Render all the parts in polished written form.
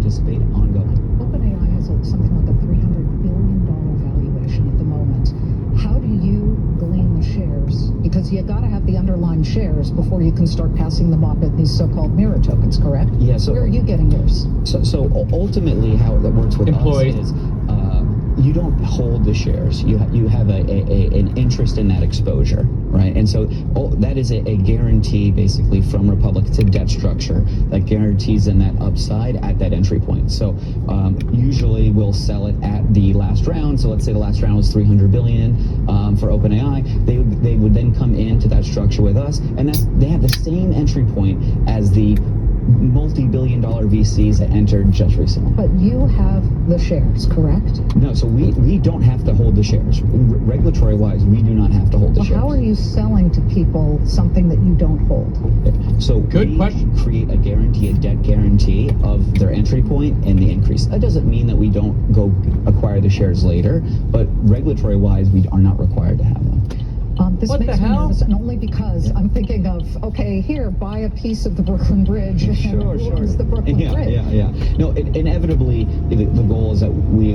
participate ongoing. OpenAI has something like a $300 billion valuation at the moment. How do you glean the shares? Because you got to have the underlying shares before you can start passing them off at these so-called mirror tokens, correct? Yeah. So where are you getting yours? So ultimately, how that works with Employed. us is you don't hold the shares. You have an interest in that exposure, right? And so that is a guarantee basically from Republic. It's a debt structure that guarantees them that upside at that entry point. So usually we'll sell it at the last round. So let's say the last round was $300 billion for OpenAI. They would then come into that structure with us, and they have the same entry point as the multi-billion-dollar VCs that entered just recently. But you have the shares, correct? No, so we don't have to hold the shares. Regulatory-wise, we do not have to hold the shares. How are you selling to people something that you don't hold? So Good question. Create a guarantee, a debt guarantee of their entry point and the increase. That doesn't mean that we don't go acquire the shares later, but regulatory-wise, we are not required to have them. This What makes the me hell? nervous, and only because I'm thinking of, okay, here, buy a piece of the Brooklyn Bridge. Sure. The Brooklyn Bridge. Yeah. No, inevitably, the goal is that we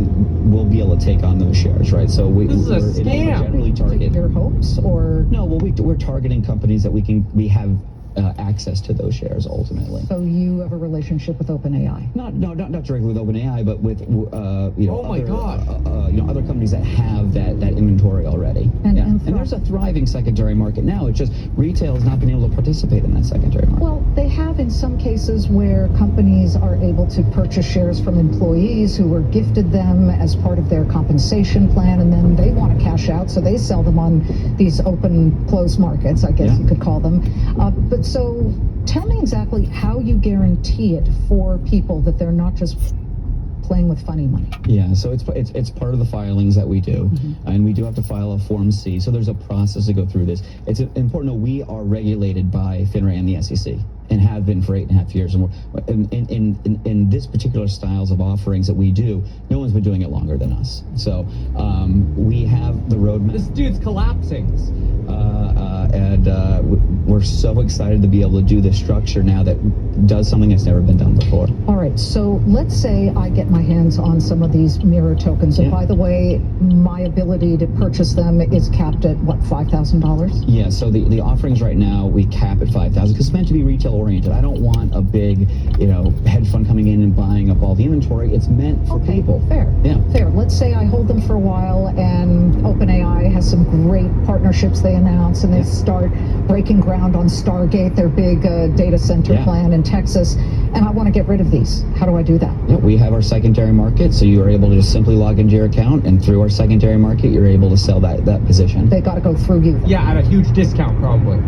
will be able to take on those shares, right? So This is a scam. We're generally target Your hopes, or no. Well, we're targeting companies that we have access to those shares ultimately. so you have a relationship with OpenAI? Not directly with OpenAI, but with Oh my God. Other companies that have that inventory already. And There's a thriving secondary market now. It's just retail has not been able to participate in that secondary market. Well, they have in some cases where companies are able to purchase shares from employees who were gifted them as part of their compensation plan, and then they want to cash out, so they sell them on these open closed markets, I guess you could call them. But so tell me exactly how you guarantee it for people that they're not just playing with funny money. Yeah, so it's part of the filings that we do, and we do have to file a Form C. So there's a process to go through this. It's important to know we are regulated by FINRA and the SEC, and have been for 8.5 years. And in this particular styles of offerings that we do, no one's been doing it longer than us. So we have the roadmap. This dude's collapsing. We're so excited to be able to do this structure now that does something that's never been done before. All right, so let's say I get my hands on some of these mirror tokens, and by the way, my ability to purchase them is capped at what, $5,000? Yeah, so the offerings right now we cap at $5,000 because it's meant to be retail oriented. I don't want a big, hedge fund coming in and buying up all the inventory. It's meant for people. Fair. Yeah. Fair. Let's say I hold them for a while, and OpenAI has some great partnerships they announce, and they start breaking ground on Stargate, their big data center plan in Texas, and I want to get rid of these. How do I do that? Yeah, we have our secondary market, so you are able to just simply log into your account, and through our secondary market, you're able to sell that position. They got to go through you. Yeah, at a huge discount probably.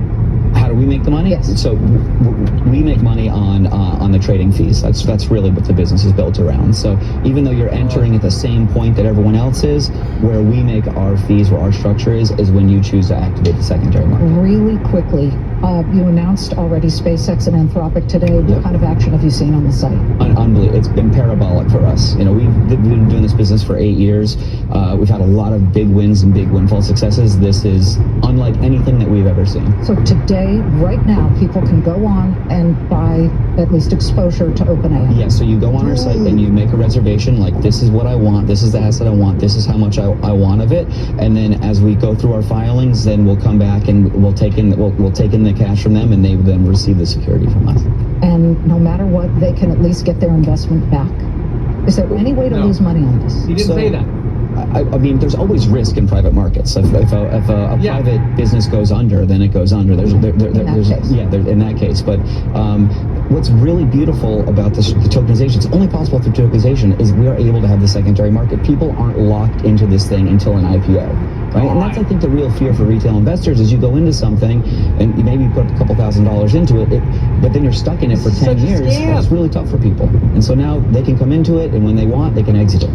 How do we make the money? Yes. So we make money on the trading fees. That's really what the business is built around. So even though you're entering at the same point that everyone else is, where we make our fees, where our structure is when you choose to activate the secondary market. Really quickly, you announced already SpaceX and Anthropic today. What kind of action have you seen on the site? Unbelievable. It's been parabolic for us. We've been doing this business for 8 years. We've had a lot of big wins and big windfall successes. This is unlike anything that we've ever seen. So today, right now, people can go on and buy at least exposure to OpenAI. Yeah, so you go on our site and you make a reservation, like this is what I want, this is the asset I want, this is how much I want of it, and then as we go through our filings, then we'll come back and we'll take in the cash from them, and they will then receive the security from us. And no matter what, they can at least get their investment back. Is there any way to lose money on this? He didn't say that. I mean, there's always risk in private markets. If a private business goes under, then it goes under. There's in that case. But what's really beautiful about the tokenization, it's only possible through tokenization, is we are able to have the secondary market. People aren't locked into this thing until an IPO, right? And that's, I think, the real fear for retail investors is you go into something and you maybe put a couple $1,000s into it, but then you're stuck in it for 10 years. It's really tough for people. And so now they can come into it, and when they want, they can exit it.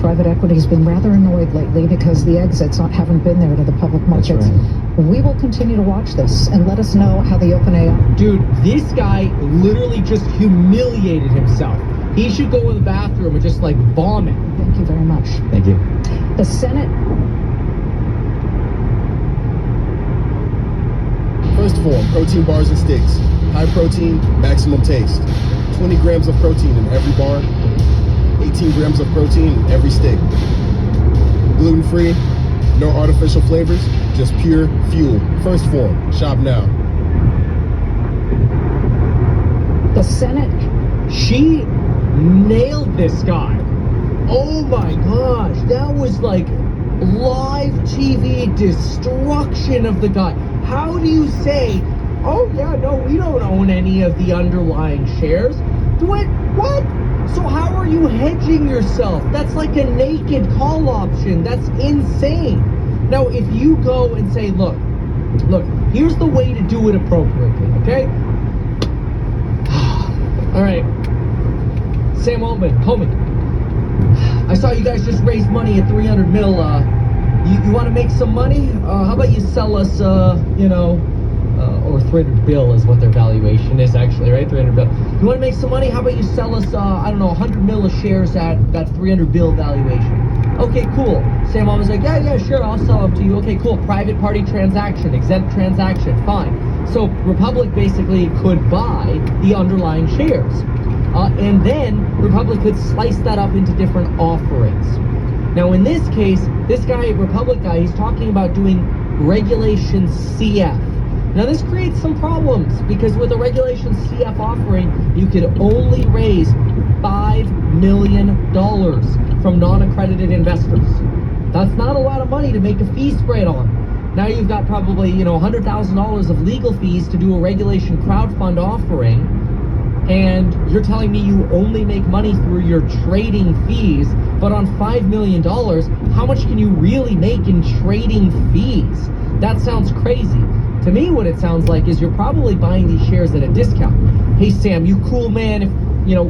Private equity has been rather annoyed lately because the exits haven't been there to the public markets. That's right. We will continue to watch this and let us know how the OpenAI... Dude, this guy literally just humiliated himself. He should go in the bathroom and just vomit. Thank you very much. Thank you. The Senate... First of all, protein bars and sticks. High protein, maximum taste. 20 grams of protein in every bar, 18 grams of protein in every stick. Gluten-free, no artificial flavors, just pure fuel. First Form, shop now. The Senate. She nailed this guy. Oh my gosh, that was like live TV destruction of the guy. How do you say, oh yeah, no, we don't own any of the underlying shares? What? So how are you hedging yourself? That's like a naked call option. That's insane. Now, if you go and say, look, here's the way to do it appropriately, okay? All right, Sam Altman, homie, I saw you guys just raised money at 300 mil. You want to make some money? How about you sell us, or 300 bill is what their valuation is actually, right? 300 bill. You want to make some money? How about you sell us, 100 mil of shares at that 300 bill valuation? Okay, cool. Sam Altman's like, yeah, sure, I'll sell them to you. Okay, cool. Private party transaction, exempt transaction, fine. So Republic basically could buy the underlying shares. And then Republic could slice that up into different offerings. Now, in this case, this guy, Republic guy, he's talking about doing Regulation CF. Now, this creates some problems because with a Regulation CF offering, you could only raise $5 million from non-accredited investors. That's not a lot of money to make a fee spread on. Now you've got probably, $100,000 of legal fees to do a regulation crowdfund offering, and you're telling me you only make money through your trading fees, but on $5 million, how much can you really make in trading fees? That sounds crazy. To me, what it sounds like is you're probably buying these shares at a discount. Hey, Sam, you cool, man. If,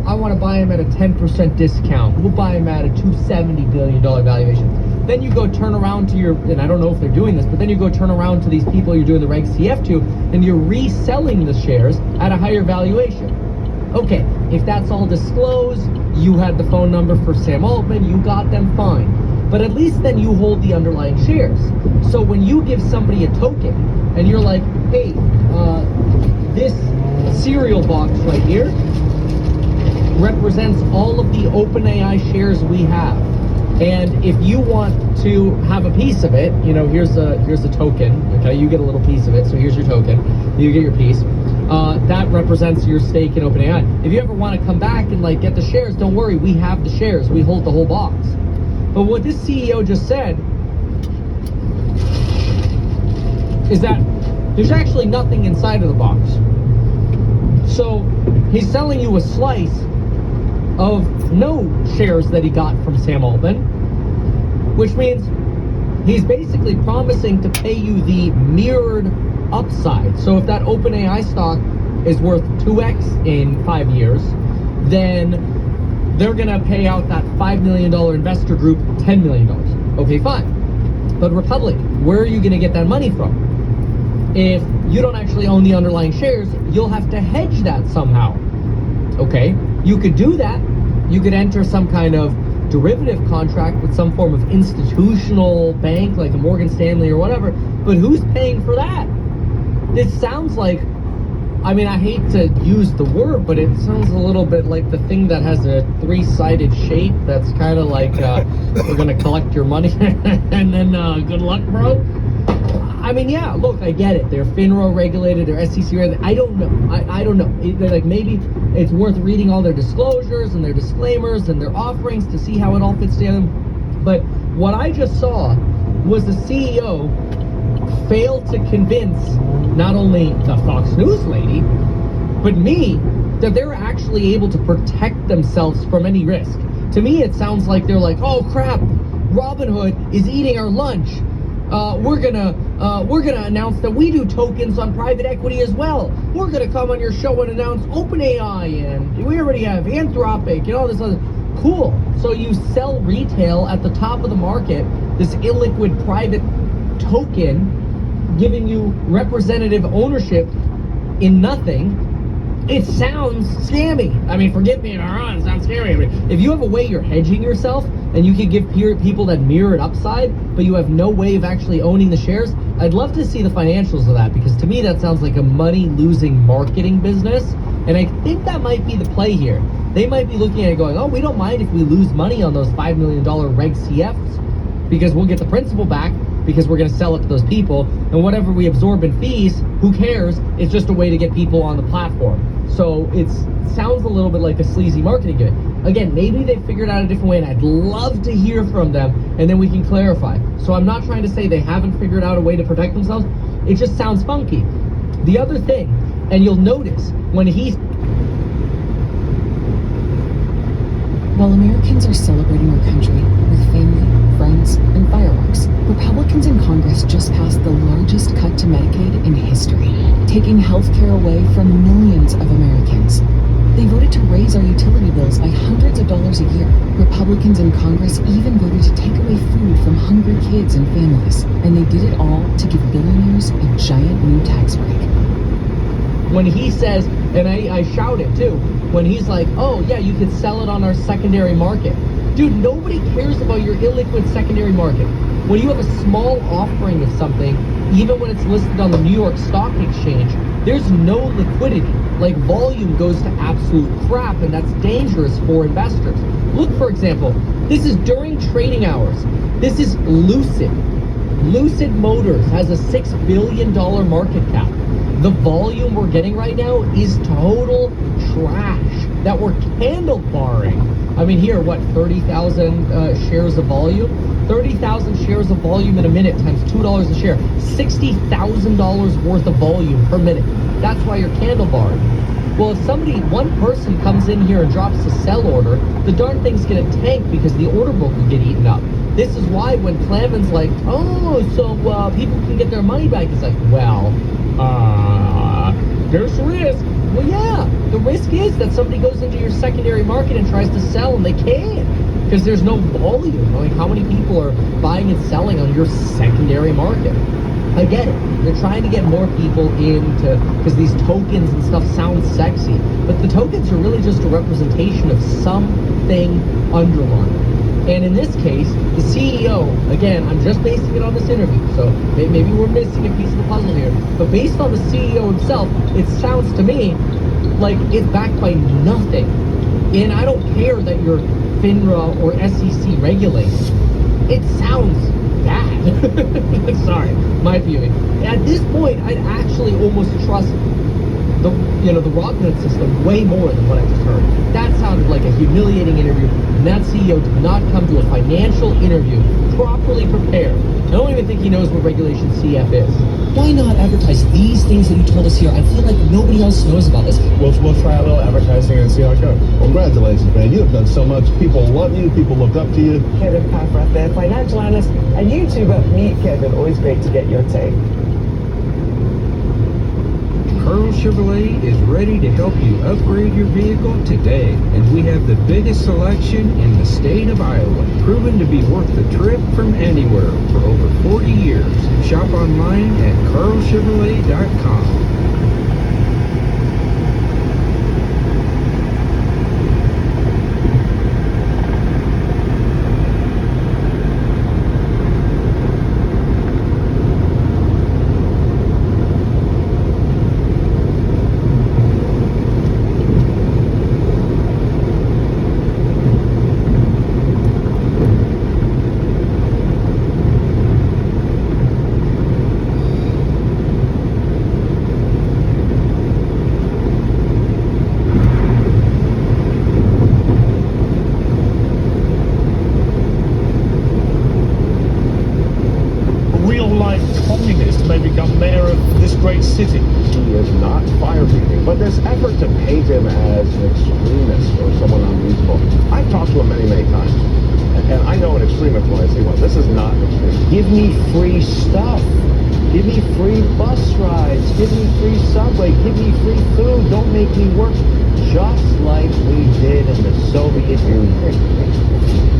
I want to buy them at a 10% discount. We'll buy them at a $270 billion valuation. Then you go turn around to and I don't know if they're doing this, but then you go turn around to these people you're doing the Reg CF to, and you're reselling the shares at a higher valuation. Okay, if that's all disclosed, you had the phone number for Sam Altman, you got them, fine. But at least then you hold the underlying shares. So when you give somebody a token, and you're like, hey, this cereal box right here represents all of the OpenAI shares we have. And if you want to have a piece of it, here's a token, okay? You get a little piece of it, so here's your token. You get your piece. That represents your stake in OpenAI. If you ever want to come back and get the shares, don't worry, we have the shares. We hold the whole box. But what this CEO just said is that there's actually nothing inside of the box. So he's selling you a slice of no shares that he got from Sam Altman, which means he's basically promising to pay you the mirrored upside. So if that OpenAI stock is worth 2x in 5 years, then they're gonna pay out that $5 million investor group $10 million. Okay, fine. But Republic, where are you gonna get that money from? If you don't actually own the underlying shares, you'll have to hedge that somehow. Okay, you could do that. You could enter some kind of derivative contract with some form of institutional bank like a Morgan Stanley or whatever, but who's paying for that? This sounds like, I hate to use the word, but it sounds a little bit like the thing that has a three-sided shape that's kind of like, we're gonna collect your money and then good luck, bro. Yeah, look, I get it. They're FINRA regulated, they're SEC regulated. I don't know. I don't know. Maybe it's worth reading all their disclosures and their disclaimers and their offerings to see how it all fits together. But what I just saw was the CEO fail to convince not only the Fox News lady, but me, that they're actually able to protect themselves from any risk. To me, it sounds like they're like, oh crap, Robinhood is eating our lunch. We're gonna announce that we do tokens on private equity as well. We're gonna come on your show and announce OpenAI, and we already have Anthropic and all this other. Cool. So you sell retail at the top of the market, this illiquid private token, giving you representative ownership in nothing. It sounds scammy. Forgive me, it sounds scary. If you have a way you're hedging yourself and you can give people that mirrored upside, but you have no way of actually owning the shares, I'd love to see the financials of that, because to me that sounds like a money-losing marketing business And I think that might be the play here. They might be looking at it going, oh, we don't mind if we lose money on those $5 million Reg CFs because we'll get the principal back because we're going to sell it to those people. And whatever we absorb in fees, who cares? It's just a way to get people on the platform. So it sounds a little bit like a sleazy marketing gimmick. Again, maybe they figured out a different way, and I'd love to hear from them, and then we can clarify. So I'm not trying to say they haven't figured out a way to protect themselves. It just sounds funky. The other thing, and you'll notice when While Americans are celebrating our country with family, friends, and fireworks, Republicans in Congress just passed the largest cut to Medicaid in history, taking health care away from millions of Americans. They voted to raise our utility bills by hundreds of dollars a year. Republicans in Congress even voted to take away food from hungry kids and families. And they did it all to give billionaires a giant new tax break. When he says, and I shout it too, when he's like, oh yeah, you could sell it on our secondary market. Dude, nobody cares about your illiquid secondary market. When you have a small offering of something, even when it's listed on the New York Stock Exchange, there's no liquidity. Like, volume goes to absolute crap, and that's dangerous for investors. Look, for example, this is during trading hours. This is Lucid. Lucid Motors has a $6 billion market cap. The volume we're getting right now is total trash that we're candle barring. I mean, here, what, 30,000 shares of volume? 30,000 shares of volume in a minute times $2 a share. $60,000 worth of volume per minute. That's why you're candle barring. Well, if one person comes in here and drops a sell order, the darn thing's gonna tank because the order book will get eaten up. This is why when Claman's like, oh, so people can get their money back, it's like, well, there's risk. Well, yeah, the risk is that somebody goes into your secondary market and tries to sell, and they can't because there's no volume. Like, how many people are buying and selling on your secondary market? I get it. They're trying to get more people into, because these tokens and stuff sound sexy, but the tokens are really just a representation of something underlying. And in this case, the CEO, again, I'm just basing it on this interview, so maybe we're missing a piece of the puzzle here, but based on the CEO himself, it sounds to me like it's backed by nothing. And I don't care that you're FINRA or SEC regulated. It sounds bad. Sorry, my viewing. At this point, I'd actually almost trust the Robinhood system way more than what I just heard. That sounded like a humiliating interview, and that CEO did not come to a financial interview properly prepared. I don't even think he knows what Regulation CF is. Why not advertise these things that you told us here? I feel like nobody else knows about this. We'll try a little advertising and see how it goes. Congratulations, man. You have done so much. People love you. People look up to you. Kevin Paffrath there, financial analyst and YouTuber. Meet Kevin. Always great to get your take. Carl Chevrolet is ready to help you upgrade your vehicle today, and we have the biggest selection in the state of Iowa, proven to be worth the trip from anywhere for over 40 years. Shop online at carlchevrolet.com. City. He is not fire-breathing, but this effort to paint him as an extremist or someone unreasonable, I've talked to him many, many times, and I know an extremist when I see one. This is not an extremist. Give me free stuff. Give me free bus rides. Give me free subway. Give me free food. Don't make me work, just like we did in the Soviet Union.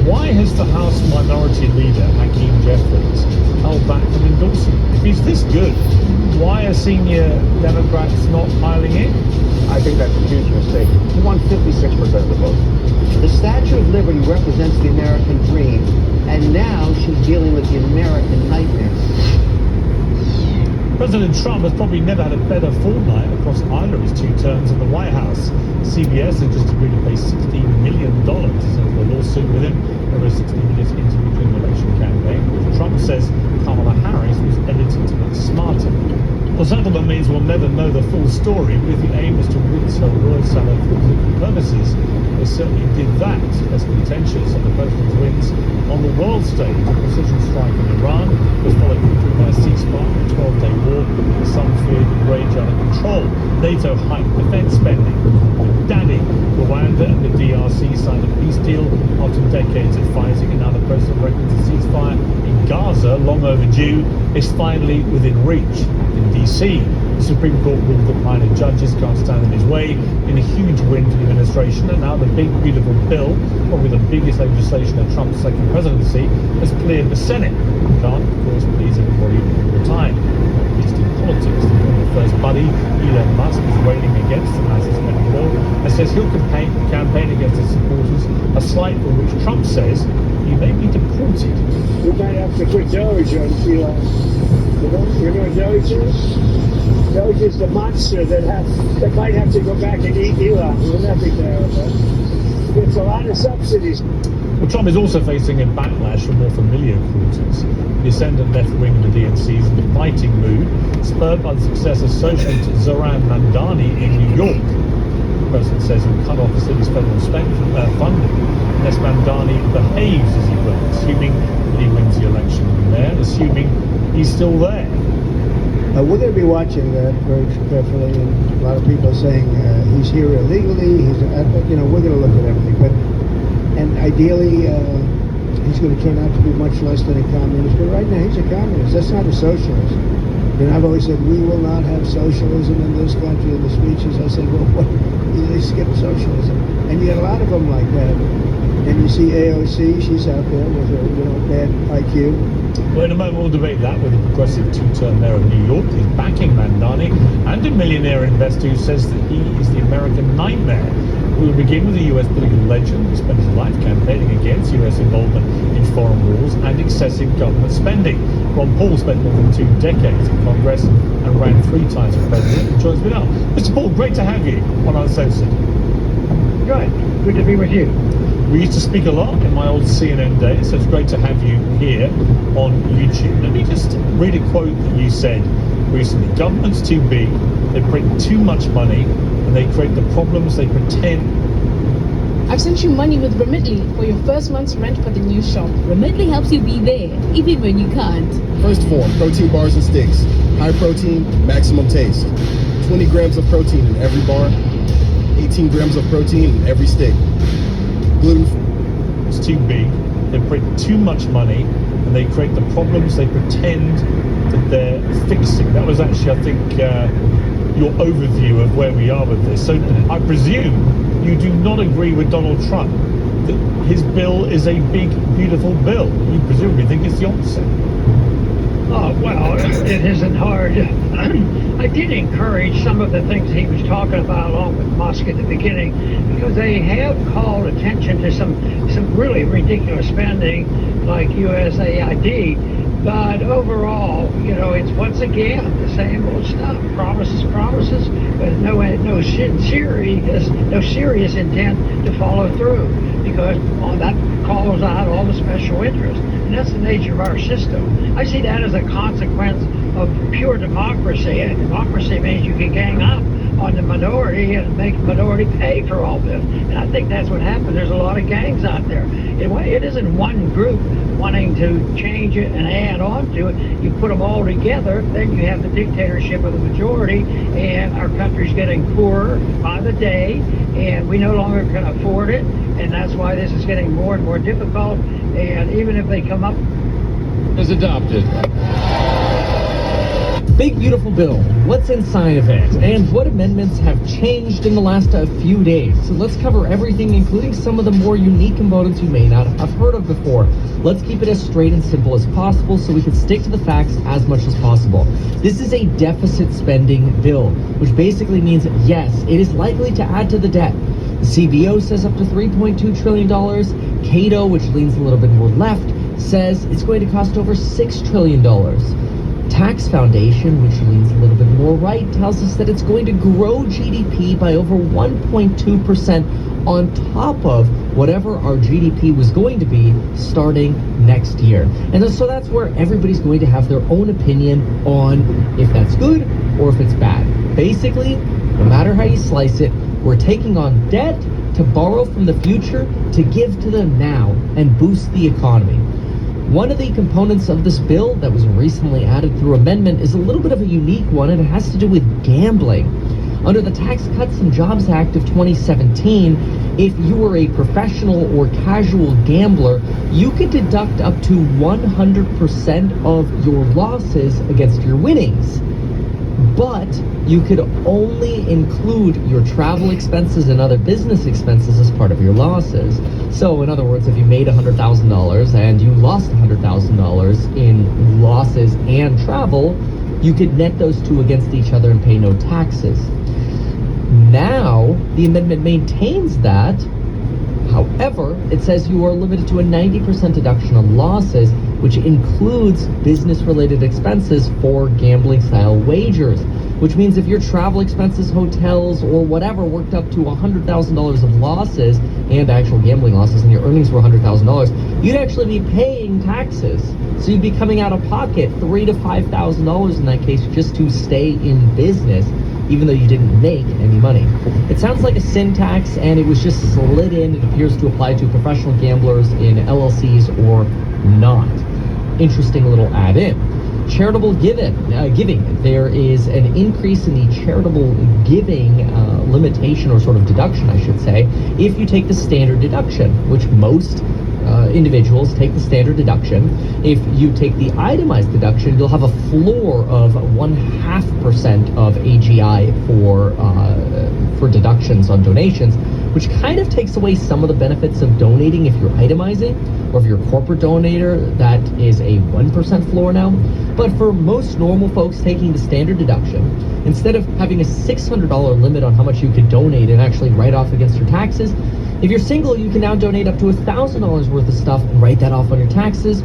Why has the House Minority Leader, Hakeem Jeffries, held back from endorsing him? If he's this good, why are senior Democrats not piling in? I think that's a huge mistake. He won 56% of the vote. The Statue of Liberty represents the American dream, and now she's dealing with the American nightmare. President Trump has probably never had a better fortnight across either of his 2 terms in the White House. CBS has just agreed to pay $16 million to settle the lawsuit with him over 60 minutes into the Grinnell election campaign, which Trump says Kamala Harris was edited to look smarter. The settlement means we'll never know the full story, but if the aim was to rinse her royal salad for political purposes, they certainly did that. Less contentious on the president's wins on the world stage. A precision strike in Iran was followed quickly by a ceasefire, a 12-day war that some feared would rage out of control. NATO hiked defense spending. Danny, Rwanda and the DRC signed a peace deal after decades of fighting, and now the president reckons a ceasefire in Gaza, long overdue, is finally within reach. In DC, the Supreme Court ruled that minor judges can't stand in his way in a huge win for the administration, and now the big, beautiful bill, probably the biggest legislation of Trump's second presidency, has cleared the Senate. It can't, of course, please everybody all the time, at least in politics. The former first buddy, Elon Musk, is railing against the massive spending bill and says he'll campaign against his supporters, a slight for which Trump says he may be deported. We might have to put Doge on Elon. You know what Doge is? Doge is the monster that might have to go back and eat Elon. We'll never be there. He gets a lot of subsidies. Well, Trump is also facing a backlash from more familiar quarters. The ascendant left wing of the DNC is in a fighting mood, spurred by the success of socialist Zoran Mandani in New York. The president says he'll cut off the city's federal funding unless Mandani behaves as he will, assuming that he wins the election there, assuming he's still there. We're going to be watching that very carefully, and a lot of people are saying he's here illegally. We're going to look at everything, and ideally he's going to turn out to be much less than a communist. But right now he's a communist. That's not a socialist. And I've always said we will not have socialism in this country. In the speeches, I said, well, what? They skip socialism, and you get a lot of them like that. And you see AOC, she's out there with her, bad IQ. Well, in a moment we'll debate that with a progressive 2-term mayor of New York who's backing Mandani, and a millionaire investor who says that he is the American nightmare. We will begin with a US political legend who spent his life campaigning against US involvement in foreign wars and excessive government spending. Ron Paul spent more than 2 decades in Congress and ran 3 times for president and joins me now. Mr. Paul, great to have you on Uncensored. Good to be with you. We used to speak a lot in my old CNN days, so it's great to have you here on YouTube. Let me just read a quote that you said recently. Government's too big, they print too much money, and they create the problems they pretend. I've sent you money with Remitly for your first month's rent for the new shop. Remitly helps you be there, even when you can't. First form, protein bars and sticks. High protein, maximum taste. 20 grams of protein in every bar, 18 grams of protein in every stick. Gluten-free. It's too big, they print too much money, and they create the problems they pretend that they're fixing. That was actually, I think, your overview of where we are with this. So I presume you do not agree with Donald Trump that his bill is a big, beautiful bill. You presumably think it's the opposite. Oh, well, it isn't hard. I did encourage some of the things he was talking about along with Musk at the beginning, because they have called attention to some really ridiculous spending like USAID. But overall, it's once again the same old stuff. Promises, but no serious intent to follow through, because that calls out all the special interests. And that's the nature of our system. I see that as a consequence of pure democracy. And democracy means you can gang up on the minority and make the minority pay for all this. And I think that's what happened. There's a lot of gangs out there. It isn't one group wanting to change it and add on to it. You put them all together, then you have the dictatorship of the majority, and our country's getting poorer by the day, and we no longer can afford it, and that's why this is getting more and more difficult. And even if they come up as adopted. Big beautiful bill. What's inside of it? And what amendments have changed in the last few days? So let's cover everything, including some of the more unique components you may not have heard of before. Let's keep it as straight and simple as possible so we can stick to the facts as much as possible. This is a deficit spending bill, which basically means, yes, it is likely to add to the debt. The CBO says up to $3.2 trillion. Cato, which leans a little bit more left, says it's going to cost over $6 trillion. Tax Foundation, which leans a little bit more right, tells us that it's going to grow GDP by over 1.2% on top of whatever our GDP was going to be starting next year. And so that's where everybody's going to have their own opinion on if that's good or if it's bad. Basically, no matter how you slice it, we're taking on debt to borrow from the future to give to the now and boost the economy. One of the components of this bill that was recently added through amendment is a little bit of a unique one, and it has to do with gambling. Under the Tax Cuts and Jobs Act of 2017, if you were a professional or casual gambler, you could deduct up to 100% of your losses against your winnings. But you could only include your travel expenses and other business expenses as part of your losses. So in other words, if you made $100,000 and you lost $100,000 in losses and travel, you could net those two against each other and pay no taxes. Now, the amendment maintains that. However, it says you are limited to a 90% deduction on losses, which includes business-related expenses for gambling-style wagers, which means if your travel expenses, hotels, or whatever worked up to $100,000 of losses and actual gambling losses and your earnings were $100,000, you'd actually be paying taxes. So you'd be coming out of pocket $3,000 to $5,000 in that case just to stay in business, even though you didn't make any money. It sounds like a sin tax, and it was just slid in. It appears to apply to professional gamblers in LLCs or not. Interesting little add-in. Charitable giving. There is an increase in the charitable giving limitation, or sort of deduction, I should say, if you take the standard deduction, which most individuals take the standard deduction. If you take the itemized deduction, you'll have a floor of 0.5% of AGI for deductions on donations, which kind of takes away some of the benefits of donating if you're itemizing, or if you're a corporate donator, that is a 1% floor now. But for most normal folks taking the standard deduction, instead of having a $600 limit on how much you could donate and actually write off against your taxes, if you're single, you can now donate up to $1,000 worth of stuff and write that off on your taxes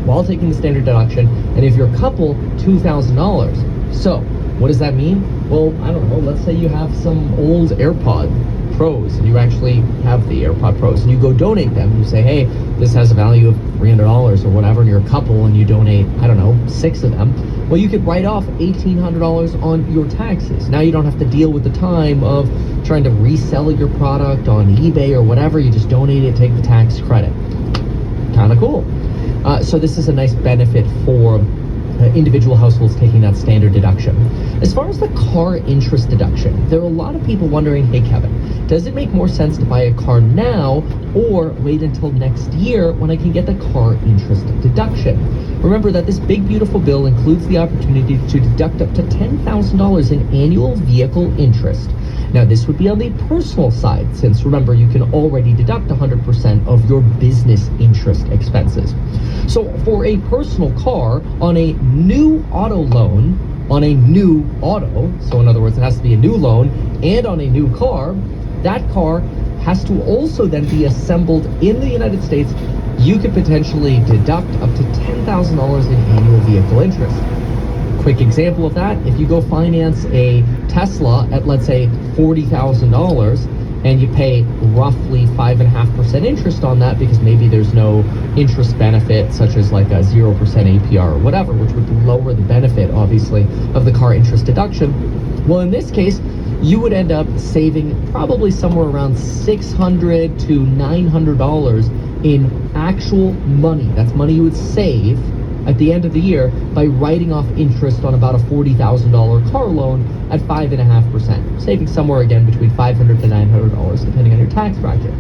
while taking the standard deduction. And if you're a couple, $2,000. So what does that mean? Well, I don't know. Let's say you have some old AirPod Pros, and you actually have the AirPod Pros, and you go donate them. You say, hey, this has a value of $300 or whatever, and you're a couple, and you donate, I don't know, 6 of them. Well, you could write off $1,800 on your taxes. Now you don't have to deal with the time of trying to resell your product on eBay or whatever. You just donate it, take the tax credit. Kind of cool. So this is a nice benefit for individual households taking that standard deduction. As far as the car interest deduction, there are a lot of people wondering, hey Kevin, does it make more sense to buy a car now or wait until next year when I can get the car interest deduction? Remember that this big beautiful bill includes the opportunity to deduct up to $10,000 in annual vehicle interest. Now this would be on the personal side, since remember you can already deduct 100% of your business interest expenses. So for a personal car on a new auto loan, on a new auto, so in other words it has to be a new loan, and on a new car, that car has to also then be assembled in the United States. You could potentially deduct up to $10,000 in annual vehicle interest. Quick example of that, if you go finance a Tesla at, let's say, $40,000, and you pay roughly 5.5% interest on that because maybe there's no interest benefit, such as like a 0% APR or whatever, which would lower the benefit, obviously, of the car interest deduction. Well, in this case, you would end up saving probably somewhere around $600 to $900 in actual money. That's money you would save at the end of the year by writing off interest on about a $40,000 car loan at 5.5%, saving somewhere again between $500 to $900 depending on your tax bracket.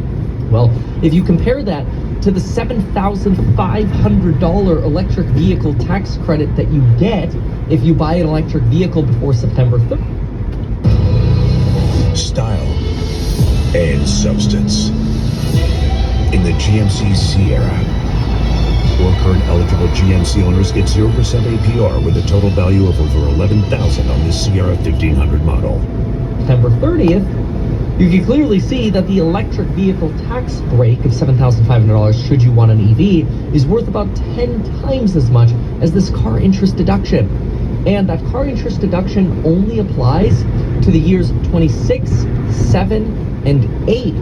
Well, if you compare that to the $7,500 electric vehicle tax credit that you get if you buy an electric vehicle before September 3rd. Style and substance. In the GMC Sierra, or current eligible GMC owners get 0% APR with a total value of over $11,000 on this Sierra 1500 model. September 30th, you can clearly see that the electric vehicle tax break of $7,500 should you want an EV is worth about 10 times as much as this car interest deduction. And that car interest deduction only applies to the years 26, 7, and 8,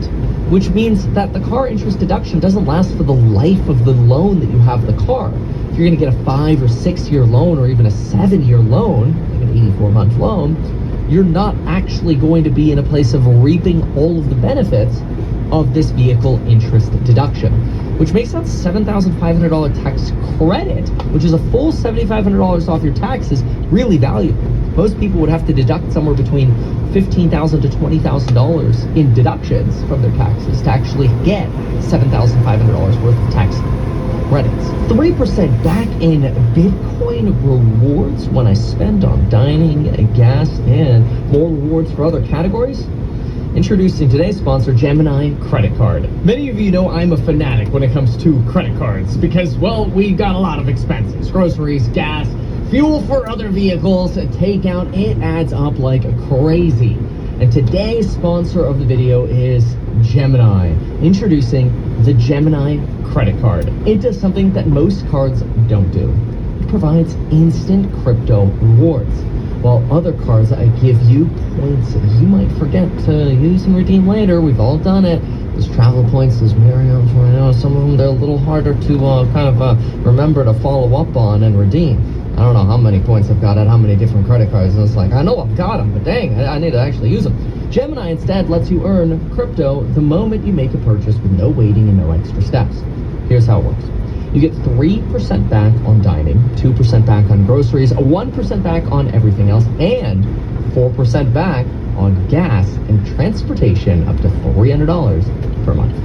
which means that the car interest deduction doesn't last for the life of the loan that you have the car. If you're going to get a 5 or 6 year loan, or even a 7-year loan, like an 84-month loan, you're not actually going to be in a place of reaping all of the benefits of this vehicle interest deduction, which makes that $7,500 tax credit, which is a full $7,500 off your taxes, really valuable. Most people would have to deduct somewhere between $15,000 to $20,000 in deductions from their taxes to actually get $7,500 worth of tax credits. 3% back in Bitcoin rewards when I spend on dining, gas, and more rewards for other categories. Introducing today's sponsor, Gemini Credit Card. Many of you know I'm a fanatic when it comes to credit cards because, well, we got a lot of expenses. Groceries, gas, fuel for other vehicles, takeout, it adds up like crazy. And today's sponsor of the video is Gemini. Introducing the Gemini Credit Card. It does something that most cards don't do. It provides instant crypto rewards. While other cards give you points that you might forget to use and redeem later. We've all done it. Those travel points, those Marriott's, I know some of them, they're a little harder to remember to follow up on and redeem. I don't know how many points I've got at how many different credit cards, and it's like, I know I've got them, but dang, I need to actually use them. Gemini instead lets you earn crypto the moment you make a purchase with no waiting and no extra steps. Here's how it works. You get 3% back on dining, 2% back on groceries, 1% back on everything else, and 4% back on gas and transportation up to $300 per month.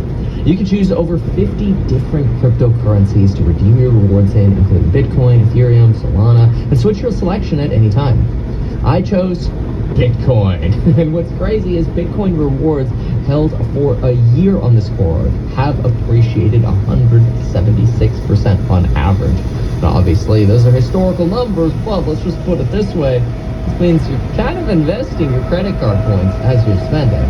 You can choose over 50 different cryptocurrencies to redeem your rewards in, including Bitcoin, Ethereum, Solana, and switch your selection at any time. I chose Bitcoin. And what's crazy is Bitcoin rewards held for a year on this card have appreciated 176% on average. Now, obviously, those are historical numbers, but let's just put it this way. This means you're kind of investing your credit card points as you're spending.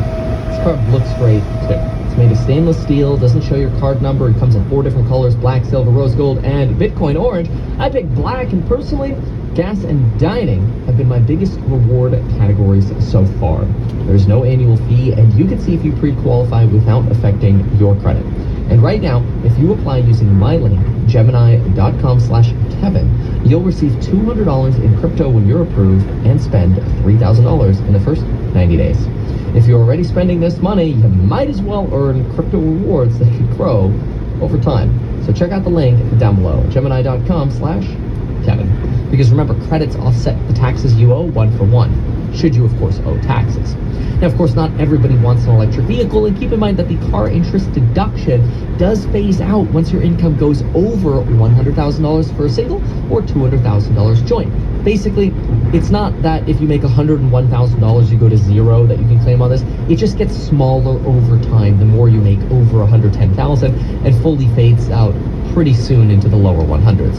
This card looks great, too. It's made of stainless steel, doesn't show your card number. It comes in 4 different colors: black, silver, rose gold, and Bitcoin orange. I picked black, and personally, gas and dining have been my biggest reward categories so far. There's no annual fee, and you can see if you pre-qualify without affecting your credit. And right now, if you apply using my link, Gemini.com/Kevin, you'll receive $200 in crypto when you're approved and spend $3,000 in the first 90 days. If you're already spending this money, you might as well earn crypto rewards that could grow over time. So check out the link down below, Gemini.com/Kevin. Because remember, credits offset the taxes you owe 1 for 1, should you, of course, owe taxes. Now, of course, not everybody wants an electric vehicle, and keep in mind that the car interest deduction does phase out once your income goes over $100,000 for a single or $200,000 joint. Basically, it's not that if you make $101,000 you go to zero that you can claim on this. It just gets smaller over time the more you make over $110,000 and fully fades out pretty soon into the lower 100s.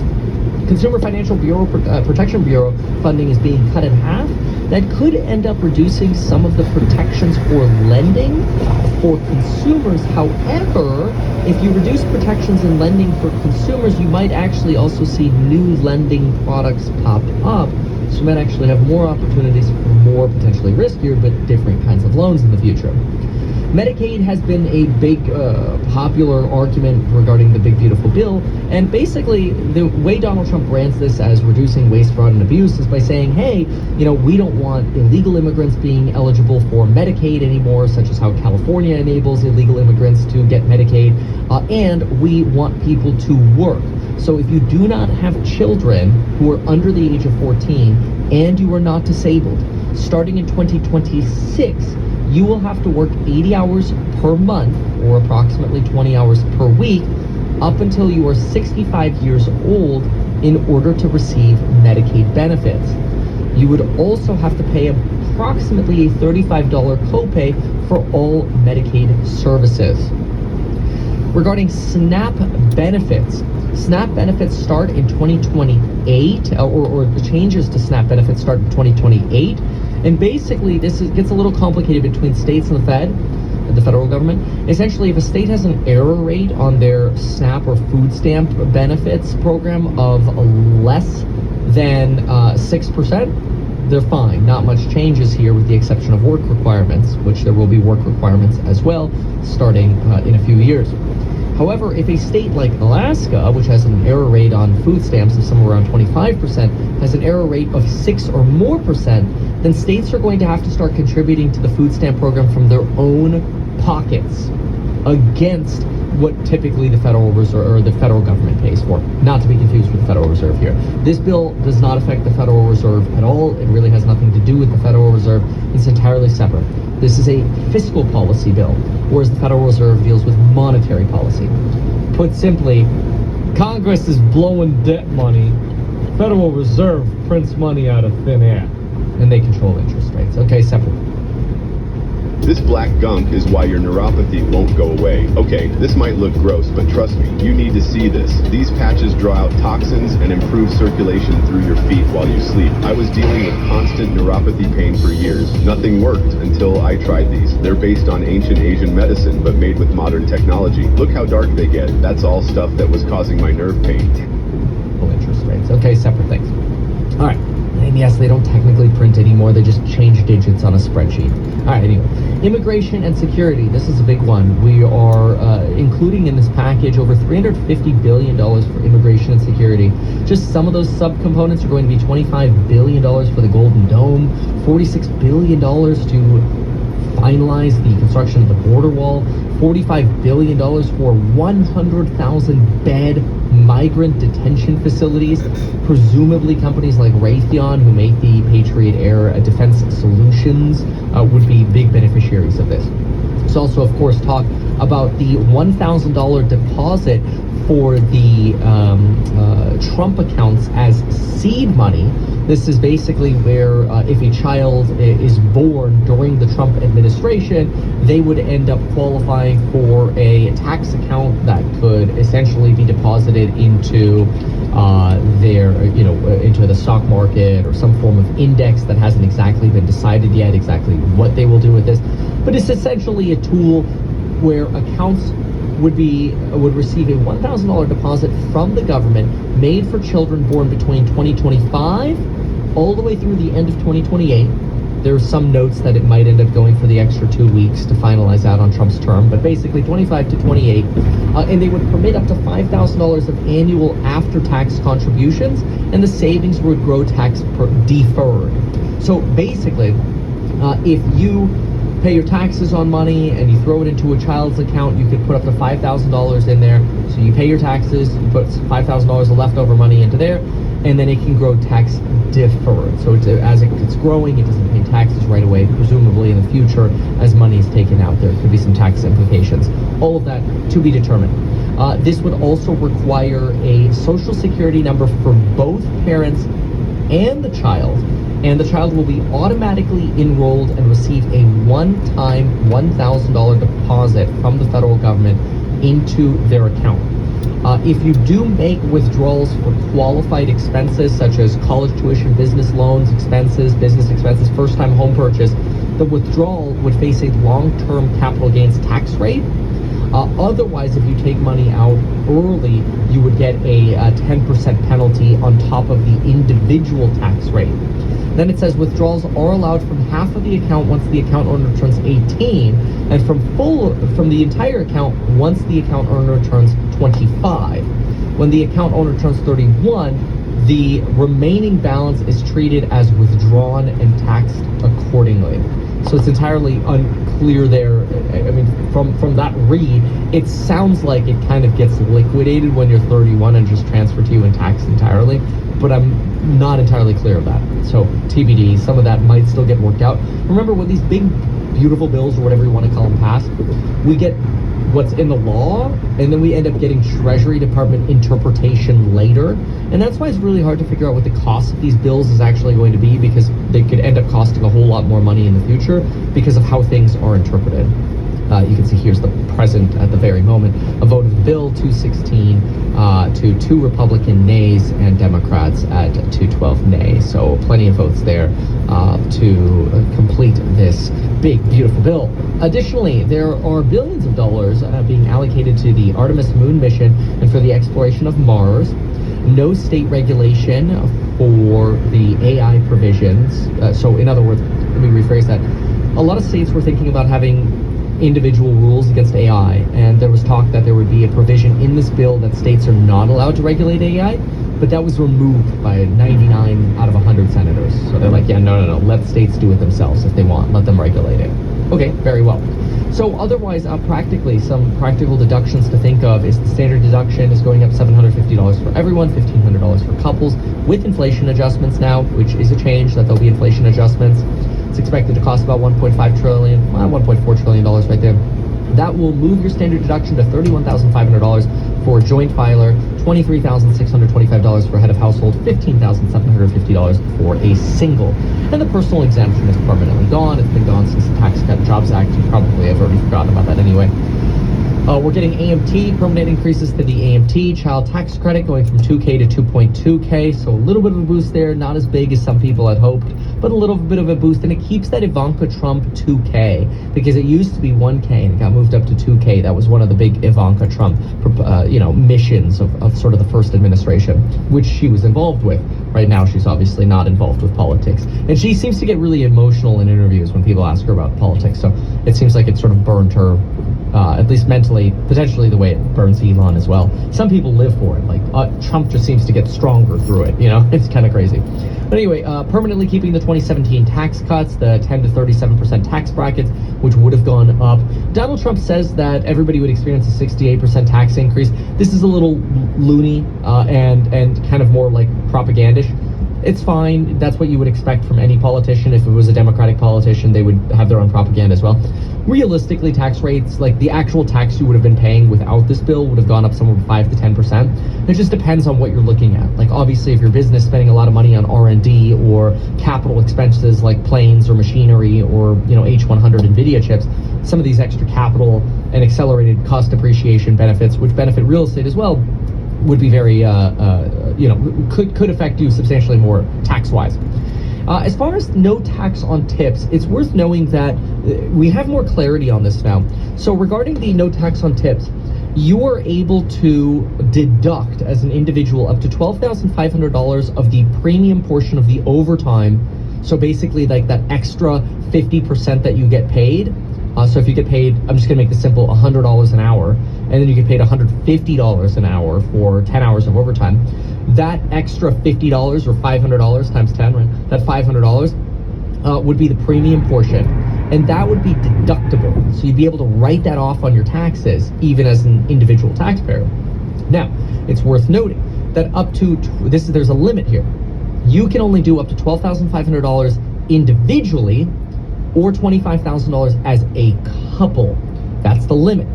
Consumer Financial Bureau Protection Bureau funding is being cut in half. That could end up reducing some of the protections for lending for consumers. However, if you reduce protections in lending for consumers, you might actually also see new lending products pop up. So you might actually have more opportunities for more potentially riskier but different kinds of loans in the future. Medicaid has been a big popular argument regarding the big beautiful bill, and basically the way Donald Trump brands this as reducing waste, fraud, and abuse is by saying, hey, we don't want illegal immigrants being eligible for Medicaid anymore, such as how California enables illegal immigrants to get Medicaid, and we want people to work. So if you do not have children who are under the age of 14 and you are not disabled, starting in 2026, you will have to work 80 hours per month, or approximately 20 hours per week, up until you are 65 years old in order to receive Medicaid benefits. You would also have to pay approximately a $35 copay for all Medicaid services. Regarding SNAP benefits start in 2028, or the changes to SNAP benefits start in 2028. And basically, gets a little complicated between states and the Fed. the federal government. Essentially, if a state has an error rate on their SNAP or food stamp benefits program of less than 6%, they're fine. Not much changes here with the exception of work requirements, which there will be work requirements as well starting in a few years. However, if a state like Alaska, which has an error rate on food stamps of somewhere around 25%, has an error rate of 6 or more percent, then states are going to have to start contributing to the food stamp program from their own pockets against what typically the Federal Reserve or the federal government pays for. Not to be confused with the Federal Reserve here. This bill does not affect the Federal Reserve at all. It really has nothing to do with the Federal Reserve. It's entirely separate. This is a fiscal policy bill, whereas the Federal Reserve deals with monetary policy. Put simply, Congress is blowing debt money. Federal Reserve prints money out of thin air, and they control interest rates. Okay, separate. This black gunk is why your neuropathy won't go away. Okay, this might look gross, but trust me, you need to see this. These patches draw out toxins and improve circulation through your feet while you sleep. I was dealing with constant neuropathy pain for years. Nothing worked until I tried these. They're based on ancient Asian medicine, but made with modern technology. Look how dark they get. That's all stuff that was causing my nerve pain. Interest rates. Okay, separate things. All right. And yes, they don't technically print anymore. They just change digits on a spreadsheet. All right, anyway. Immigration and security. This is a big one. We are including in this package over $350 billion for immigration and security. Just some of those subcomponents are going to be $25 billion for the Golden Dome, $46 billion to finalize the construction of the border wall, $45 billion for 100,000 bed migrant detention facilities. Presumably companies like Raytheon, who make the Patriot Air defense solutions, would be big beneficiaries of this. There's also, of course, talk about the $1,000 deposit for the Trump accounts as seed money. This is basically where if a child is born during the Trump administration, they would end up qualifying for a tax account that could essentially be deposited into their, into the stock market or some form of index that hasn't exactly been decided yet exactly what they will do with this. But it's essentially a tool where accounts would receive a $1,000 deposit from the government made for children born between 2025 all the way through the end of 2028. There's some notes that it might end up going for the extra 2 weeks to finalize out on Trump's term, but basically 25 to 28. And they would permit up to $5,000 of annual after-tax contributions, and the savings would grow tax deferred. So basically, if you pay your taxes on money and you throw it into a child's account, you could put up to $5,000 in there. So you pay your taxes, you put $5,000 of leftover money into there, and then it can grow tax deferred. So as it's growing, it doesn't pay taxes right away. Presumably in the future, as money is taken out, there could be some tax implications. All of that to be determined. This would also require a social security number for both parents and the child, and the child will be automatically enrolled and receive a one-time $1,000 deposit from the federal government into their account. If you do make withdrawals for qualified expenses such as college tuition, business loans, business expenses, first-time home purchase, the withdrawal would face a long-term capital gains tax rate. Otherwise, if you take money out early, you would get a 10% penalty on top of the individual tax rate. Then it says withdrawals are allowed from half of the account once the account owner turns 18, and from the entire account once the account owner turns 25. When the account owner turns 31, the remaining balance is treated as withdrawn and taxed accordingly. So it's entirely unclear there. I mean, from that read, it sounds like it kind of gets liquidated when you're 31 and just transferred to you and taxed entirely, but I'm not entirely clear of that. So TBD, some of that might still get worked out. Remember, when these big, beautiful bills, or whatever you want to call them, pass, we get what's in the law, and then we end up getting Treasury Department interpretation later. And that's why it's really hard to figure out what the cost of these bills is actually going to be, because they could end up costing a whole lot more money in the future because of how things are interpreted. You can see here's the present at the very moment, a vote of bill, 216 to 2 Republican nays and Democrats at 212 nays. So plenty of votes there to complete this big, beautiful bill. Additionally, there are billions of dollars being allocated to the Artemis moon mission and for the exploration of Mars. No state regulation for the AI provisions. So in other words, let me rephrase that. A lot of states were thinking about having individual rules against AI, and there was talk that there would be a provision in this bill that states are not allowed to regulate AI, but that was removed by 99 out of 100 senators. So they're like, yeah, no, let states do it themselves if they want, let them regulate it. Okay, very well. So otherwise, practically, some practical deductions to think of is the standard deduction is going up $750 for everyone, $1,500 for couples, with inflation adjustments now, which is a change, that there'll be inflation adjustments. It's expected to cost about $1.5 trillion, $1.4 trillion right there. That will move your standard deduction to $31,500 for a joint filer, $23,625 for head of household, $15,750 for a single. And the personal exemption is permanently gone. It's been gone since the Tax Cut and Jobs Act. You probably have already forgotten about that anyway. We're getting AMT, permanent increases to the AMT child tax credit going from 2K to 2.2K. So a little bit of a boost there, not as big as some people had hoped, but a little bit of a boost. And it keeps that Ivanka Trump 2K, because it used to be 1K and it got moved up to 2K. That was one of the big Ivanka Trump, missions of sort of the first administration, which she was involved with. Right now, she's obviously not involved with politics. And she seems to get really emotional in interviews when people ask her about politics. So it seems like it sort of burned her, at least mentally, potentially the way it burns Elon as well. Some people live for it. Like Trump just seems to get stronger through it. It's kind of crazy. But anyway, permanently keeping the 2017 tax cuts, the 10 to 37% tax brackets, which would have gone up. Donald Trump says that everybody would experience a 68% tax increase. This is a little loony and kind of more like propagandish. It's fine. That's what you would expect from any politician. If it was a Democratic politician, they would have their own propaganda as well. Realistically, tax rates, like the actual tax you would have been paying without this bill, would have gone up somewhere 5 to 10%. It just depends on what you're looking at. Like obviously, if your business spending a lot of money on R&D or capital expenses like planes or machinery or H100 NVIDIA chips, some of these extra capital and accelerated cost depreciation benefits, which benefit real estate as well, would be very, could affect you substantially more tax-wise. As far as no tax on tips, it's worth knowing that we have more clarity on this now. So regarding the no tax on tips, you are able to deduct as an individual up to $12,500 of the premium portion of the overtime. So basically like that extra 50% that you get paid. So if you get paid, I'm just going to make this simple, $100 an hour, and then you get paid $150 an hour for 10 hours of overtime, that extra $50 or $500 times 10, right? That $500 would be the premium portion, and that would be deductible. So you'd be able to write that off on your taxes, even as an individual taxpayer. Now, it's worth noting that up to, there's a limit here. You can only do up to $12,500 individually, or $25,000 as a couple. That's the limit.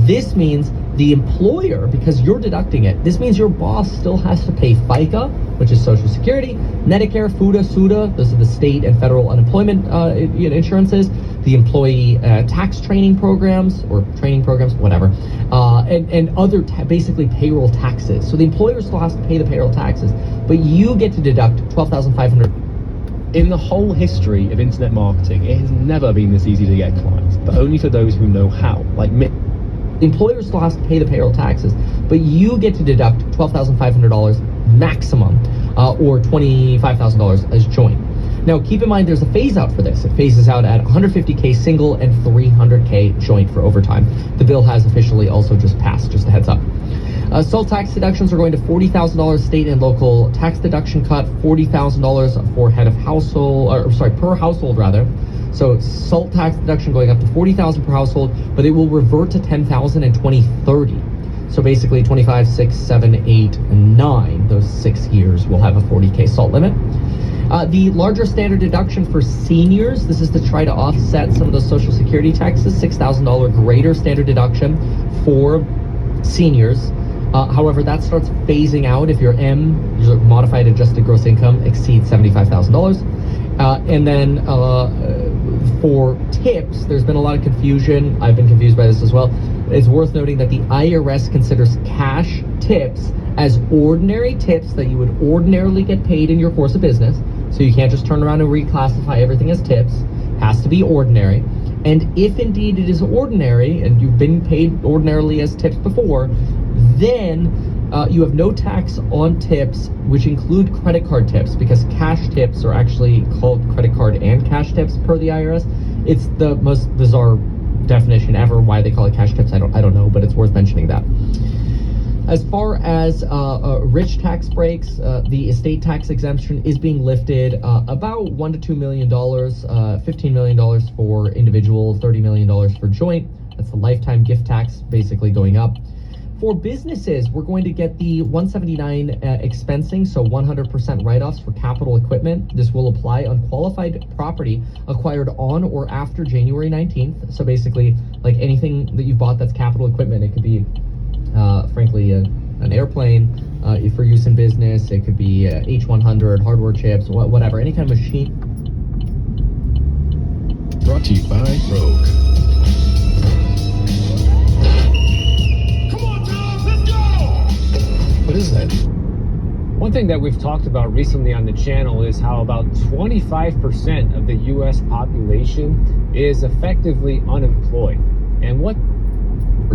This means the employer, because you're deducting it, this means your boss still has to pay FICA, which is Social Security, Medicare, FUTA, SUTA, those are the state and federal unemployment insurances, the employee tax training programs, or training programs, whatever, and other basically payroll taxes. So the employer still has to pay the payroll taxes, but you get to deduct $12,500. In the whole history of internet marketing, it has never been this easy to get clients, but only for those who know how, like me. The employer still has to pay the payroll taxes, but you get to deduct $12,500 maximum, or $25,000 as joint. Now, keep in mind there's a phase out for this. It phases out at 150K single and 300K joint for overtime. The bill has officially also just passed, just a heads up. SALT tax deductions are going to $40,000 state and local tax deduction cut, $40,000 for head of household, per household rather. So SALT tax deduction going up to $40,000 per household, but it will revert to $10,000 in 2030. So basically 25, 6, 7, 8, and 9, those 6 years will have a 40K SALT limit. The larger standard deduction for seniors, this is to try to offset some of the Social Security taxes, $6,000 greater standard deduction for seniors. However, that starts phasing out if your your modified adjusted gross income exceeds $75,000. And then for tips, there's been a lot of confusion. I've been confused by this as well. It's worth noting that the IRS considers cash tips as ordinary tips that you would ordinarily get paid in your course of business. So you can't just turn around and reclassify everything as tips. It has to be ordinary. And if indeed it is ordinary and you've been paid ordinarily as tips before, then you have no tax on tips, which include credit card tips, because cash tips are actually called credit card and cash tips per the IRS. It's the most bizarre definition ever. Why they call it cash tips, I don't know, but it's worth mentioning that. As far as rich tax breaks, the estate tax exemption is being lifted about $1 to $2 million, $15 million for individual, $30 million for joint. That's the lifetime gift tax basically going up. For businesses, we're going to get the 179 expensing, so 100% write-offs for capital equipment. This will apply on qualified property acquired on or after January 19th. So basically, like anything that you've bought that's capital equipment, it could be, frankly, an airplane for use in business. It could be H100, hardware chips, whatever, any kind of machine. Brought to you by Rogue. What is that? One thing that we've talked about recently on the channel is how about 25% of the U.S. population is effectively unemployed. And what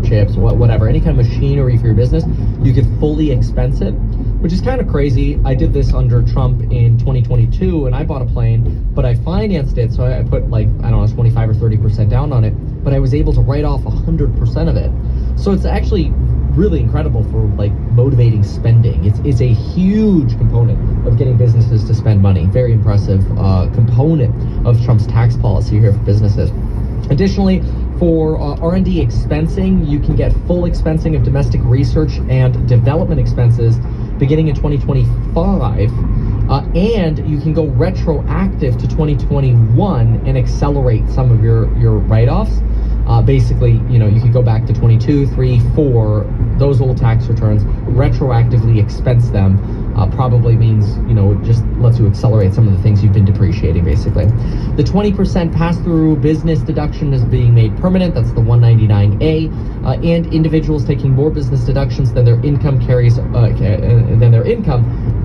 chips, whatever, any kind of machinery for your business, you could fully expense it, which is kind of crazy. I did this under Trump in 2022 and I bought a plane, but I financed it. So I put like, I don't know, 25 or 30% down on it, but I was able to write off 100% of it. So it's actually really incredible for like motivating spending. It's a huge component of getting businesses to spend money. Very impressive component of Trump's tax policy here for businesses. Additionally, for R&D expensing, you can get full expensing of domestic research and development expenses beginning in 2025, and you can go retroactive to 2021 and accelerate some of your write-offs. Basically, you know, you could go back to 22, 3, 4, those old tax returns, retroactively expense them. Probably means, you know, it just lets you accelerate some of the things you've been depreciating, basically. The 20% pass-through business deduction is being made permanent. That's the 199A. And individuals taking more business deductions than their income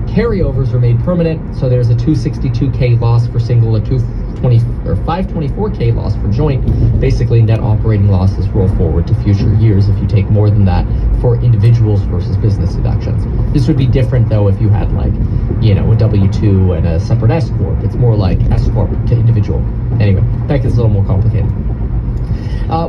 carryovers are made permanent. So there's a 262K loss for single, a 524K loss for joint. Basically, net operating losses roll forward to future years if you take more than that for individuals versus business deductions. This would be different though if you had, like, you know, a W-2 and a separate S corp. It's more like S corp to individual. Anyway, that gets a little more complicated.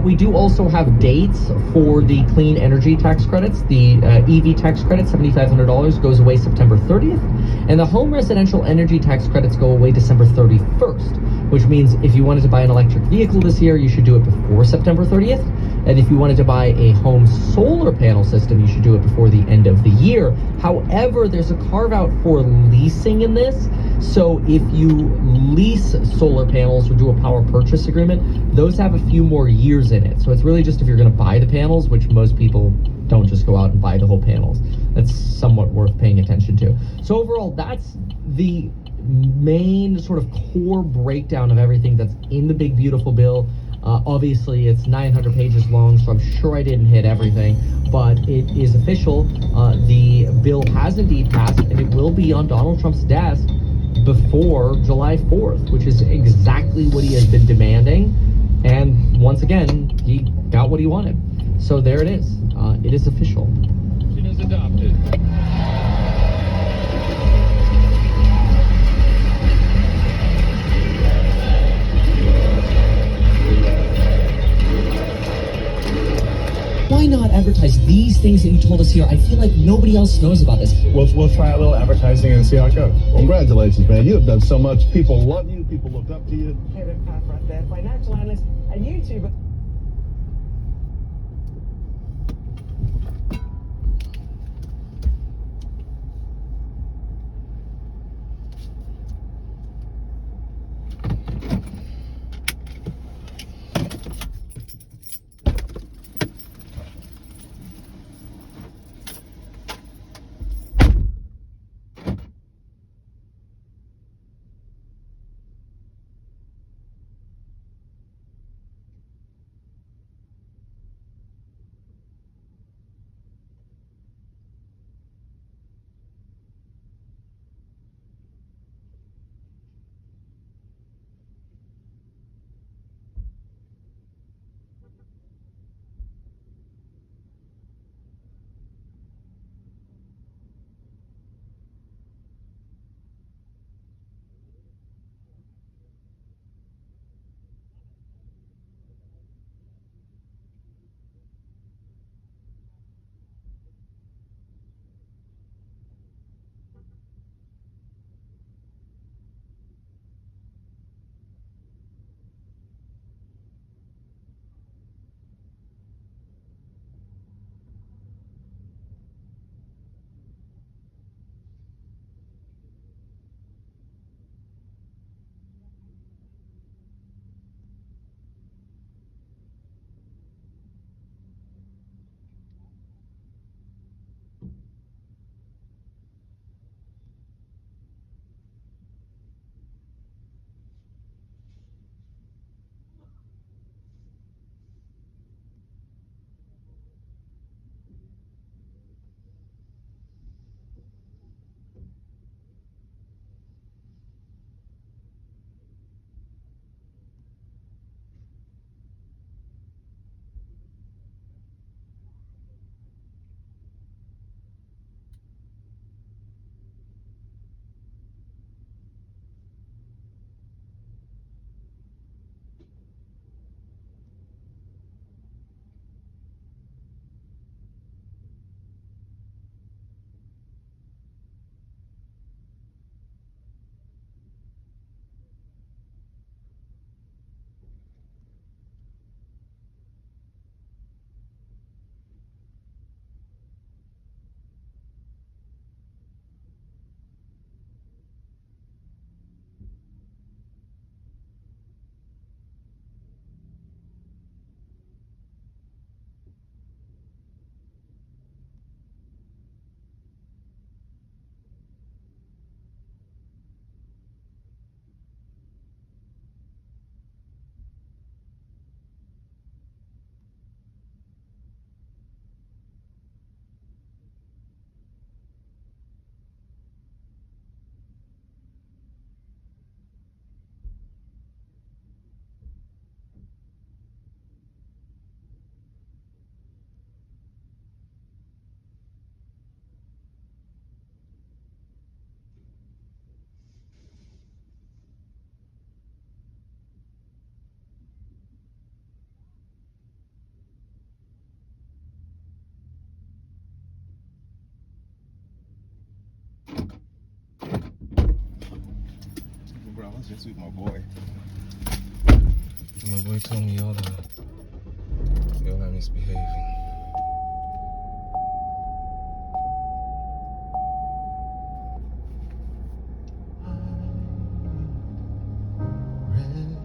We do also have dates for the clean energy tax credits. The EV tax credit, $7,500, goes away September 30th, and the home residential energy tax credits go away December 31st, which means if you wanted to buy an electric vehicle this year, you should do it before September 30th. And if you wanted to buy a home solar panel system, you should do it before the end of the year. However, there's a carve out for leasing in this. So if you lease solar panels or do a power purchase agreement, those have a few more years in it. So it's really just if you're going to buy the panels, which most people don't just go out and buy the whole panels. That's somewhat worth paying attention to. So overall, that's the main sort of core breakdown of everything that's in the big beautiful bill. Obviously it's 900 pages long, so I'm sure I didn't hit everything, but it is official. The bill has indeed passed, and it will be on Donald Trump's desk before July 4th, which is exactly what he has been demanding. And once again, he got what he wanted. So there it is. It is official. It is adopted. Why not advertise these things that you told us here? I feel like nobody else knows about this. We'll try a little advertising and see how it goes. Congratulations, man. You have done so much. People love you. People look up to you. Kevin Paffrath there, financial analyst and YouTuber. Just with my boy. My boy told me y'all are misbehaving.